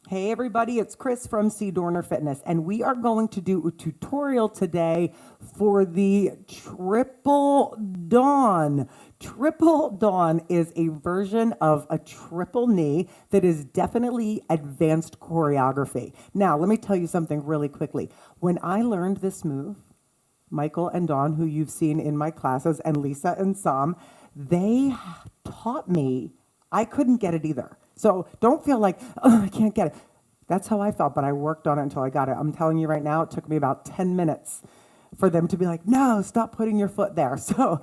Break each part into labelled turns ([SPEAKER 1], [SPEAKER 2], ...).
[SPEAKER 1] Hey everybody, it's Chris from CDornerFitness, and we are going to do a tutorial today for the Triple Dawn. Triple Dawn is a version of a triple knee that is definitely advanced choreography. Now, let me tell you something really quickly. When I learned this move, Michael and Dawn, who you've seen in my classes, and Lisa and Sam, they taught me. I couldn't get it either. So don't feel like, oh, I can't get it. That's how I felt, but I worked on it until I got it. I'm telling you right now, it took me about 10 minutes for them to be like, no, stop putting your foot there. So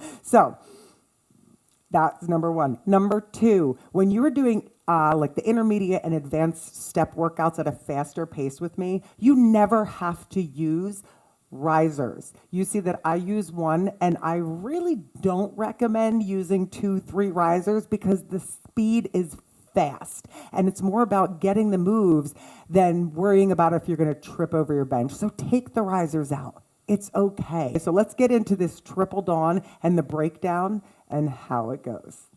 [SPEAKER 1] that's number one. Number two, when you were doing like the intermediate and advanced step workouts at a faster pace with me, you never have to use risers. You see that I use one, and I really don't recommend using 2, 3 risers because the speed is fast, and it's more about getting the moves than worrying about if you're going to trip over your bench. So take the risers out. It's okay. So let's get into this Triple Dawn and the breakdown and how it goes.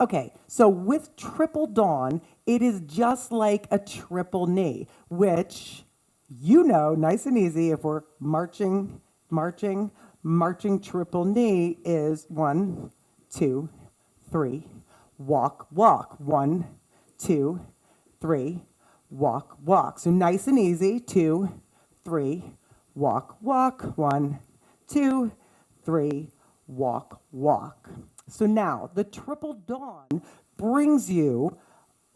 [SPEAKER 1] Okay, so with Triple Dawn, it is just like a triple knee, which you know, nice and easy, if we're marching, triple knee is 1, 2, 3, walk, walk, 1, 2, 3, walk, walk. So nice and easy, 2, 3, walk, walk, 1, 2, 3, walk, walk. So now the Triple Dawn brings you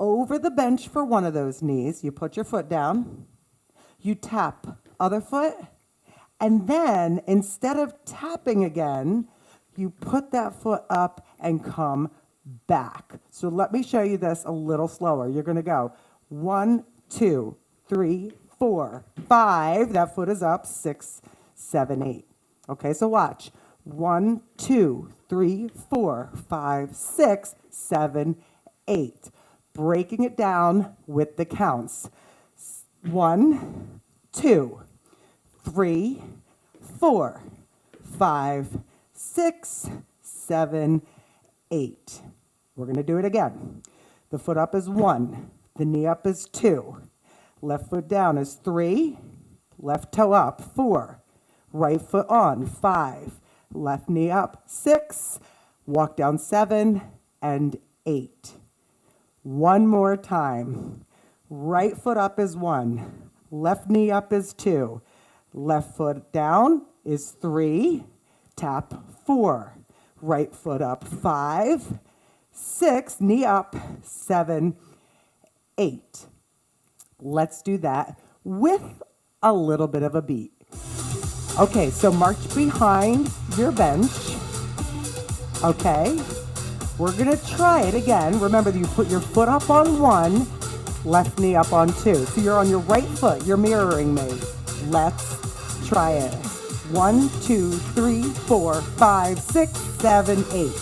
[SPEAKER 1] over the bench for one of those knees. You put your foot down. You tap other foot, and then instead of tapping again, you put that foot up and come back. So let me show you this a little slower. You're going to go 1, 2, 3, 4, 5. That foot is up. 6, 7, 8. Okay, so watch. 1, 2, 3, 4, 5, 6, 7, 8. Breaking it down with the counts. 1, 2, 3, 4, 5, 6, 7, 8. We're going to do it again. The foot up is 1. The knee up is 2. Left foot down is 3. Left toe up, 4. Right foot on, 5. Left knee up, 6. Walk down, 7 and 8. One more time. Right foot up is 1. Left knee up is 2. Left foot down is 3. Tap 4. Right foot up 5. 6. Knee up 7, 8. Let's do that with a little bit of a beat. Okay, so march behind your bench. Okay. We're going to try it again. Remember that you put your foot up on 1. Left knee up on 2. So you're on your right foot. You're mirroring me. Let's try it. 1, 2, 3, 4, 5, 6, 7, 8.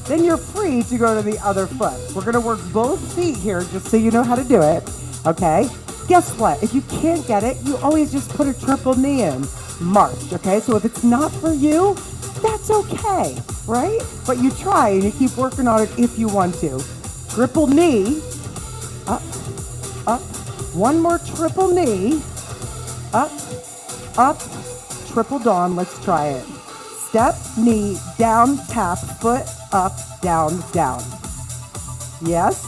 [SPEAKER 1] Then you're free to go to the other foot. We're going to work both feet here just so you know how to do it. Okay? Guess what? If you can't get it, you always just put a triple knee in. March. Okay? So if it's not for you, that's okay. Right? But you try and you keep working on it if you want to. Triple knee. Up, up, one more triple knee, up, up, Triple Dawn, let's try it. Step, knee, down, tap, foot, up, down, down. Yes,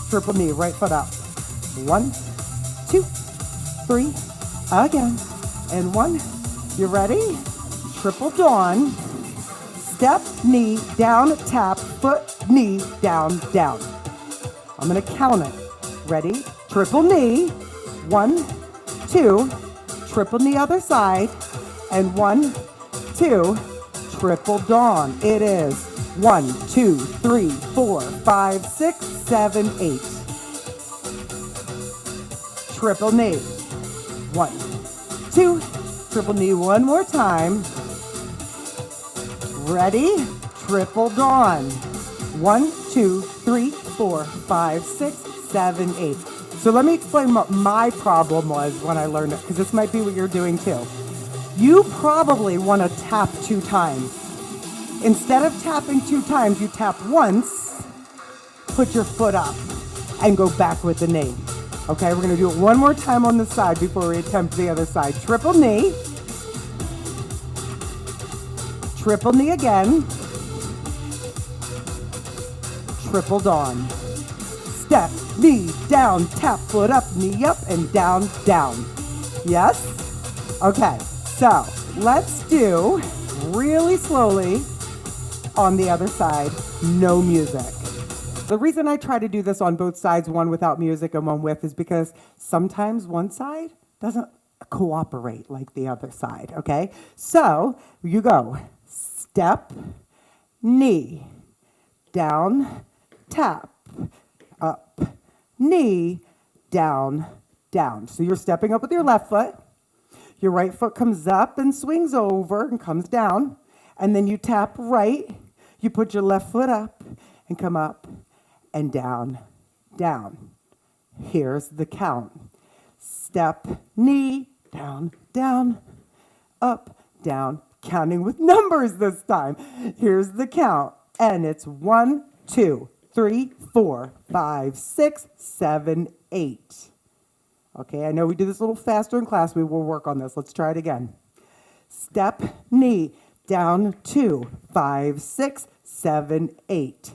[SPEAKER 1] triple knee, right foot up. 1, 2, 3, again, and 1, you ready? Triple Dawn, step, knee, down, tap, foot, knee, down, down. I'm going to count it. Ready? Triple knee. 1, 2. Triple knee other side. And 1, 2. Triple Dawn. It is 1, 2, 3, 4, 5, 6, 7, 8. Triple knee. 1, 2. Triple knee one more time. Ready? Triple Dawn. 1, 2, 3, 4, 5, 6, 7, 8. So let me explain what my problem was when I learned it, because this might be what you're doing too. You probably want to tap 2 times. Instead of tapping 2 times, you tap once, put your foot up, and go back with the knee. Okay, we're gonna do it one more time on the side before we attempt the other side. Triple knee. Triple knee again. Triple dawn. Step, knee, down, tap, foot up, knee up, and down, down. Yes? Okay, so let's do really slowly on the other side, no music. The reason I try to do this on both sides, one without music and one with, is because sometimes one side doesn't cooperate like the other side, okay? So you go step, knee, down, tap, up, knee, down, down. So you're stepping up with your left foot. Your right foot comes up and swings over and comes down. And then you tap right. You put your left foot up and come up and down, down. Here's the count. Step, knee, down, down, up, down. Counting with numbers this time. Here's the count. And it's 1, 2, 3, 4, 5, 6, 7, 8. Okay, I know we did this a little faster in class. We will work on this. Let's try it again. Step, knee, down, 2, 5, 6, 7, 8.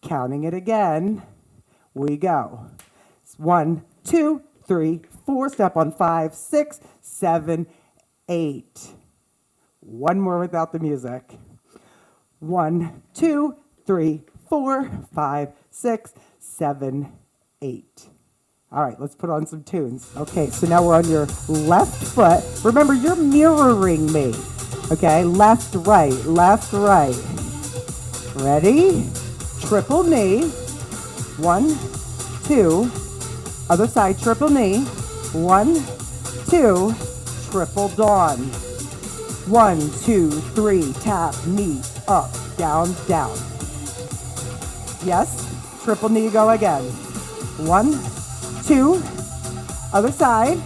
[SPEAKER 1] Counting it again, we go. 1, 2, 3, 4. Step on 5, 6, 7, 8. One more without the music. 1, 2, 3, 4, 5, 6, 7, 8. All right, let's put on some tunes. Okay, so now we're on your left foot. Remember, you're mirroring me. Okay, left, right, left, right. Ready? Triple knee. 1, 2. Other side, triple knee. 1, 2. Triple dawn. 1, 2, 3. Tap, knee, up, down, down. Yes? Triple knee, go again. 1, 2. Other side.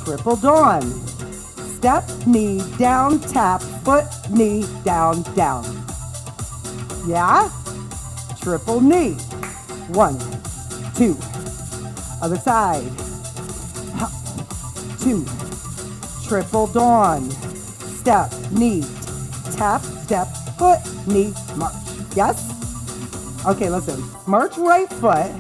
[SPEAKER 1] Triple dawn. Step, knee, down, tap, foot, knee, down, down. Yeah? Triple knee. 1, 2. Other side. 2. Triple dawn. Step, knee, tap, step, foot, knee, march. Yes? Okay, listen. March right foot,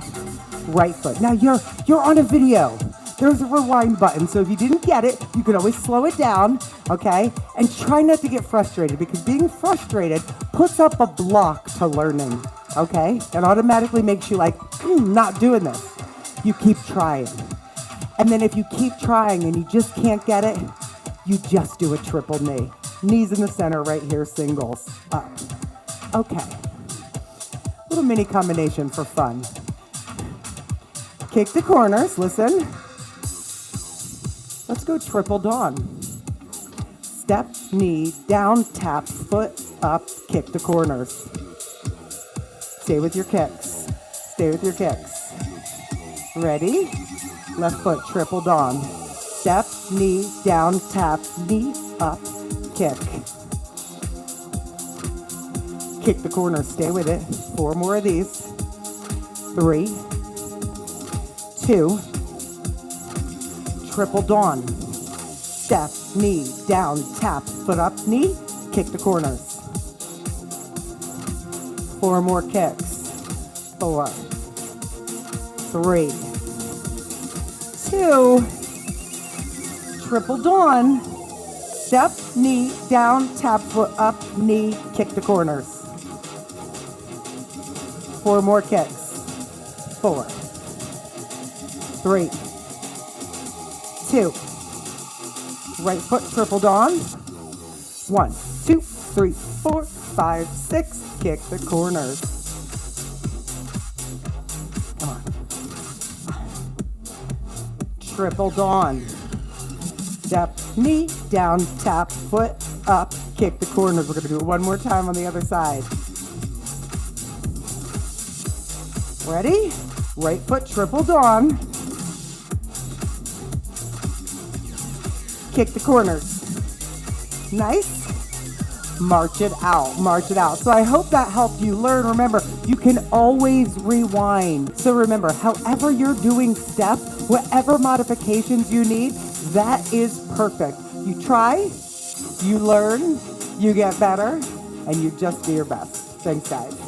[SPEAKER 1] right foot. Now you're on a video. There's a rewind button, so if you didn't get it, you can always slow it down, okay? And try not to get frustrated, because being frustrated puts up a block to learning, okay? It automatically makes you like, not doing this. You keep trying. And then if you keep trying and you just can't get it, you just do a triple knee. Knees in the center right here, singles, up. Okay. Little mini combination for fun. Kick the corners, listen. Let's go triple dawn. Step, knee, down, tap, foot, up, kick the corners. Stay with your kicks. Stay with your kicks. Ready? Left foot, triple dawn. Step, knee, down, tap, knee, up, kick. Kick the corners, stay with it. 4 more of these. 3, 2, triple dawn. Step, knee, down, tap, foot up, knee, kick the corners. 4 more kicks. 4, 3, 2, triple dawn. Step, knee, down, tap, foot up, knee, kick the corners. 4 more kicks. 4, 3, 2. Right foot, triple dawn. 1, 2, 3, 4, 5, 6. Kick the corners. Come on. Triple dawn. Step, knee, down, tap, foot, up, kick the corners. We're going to do it one more time on the other side. Ready? Right foot, triple dawn. Kick the corners. Nice. march it out, march it out. So I hope that helped you learn. Remember, you can always rewind. So remember, however you're doing step, whatever modifications you need, that is perfect. You try, you learn, you get better, and you just do your best. Thanks, guys.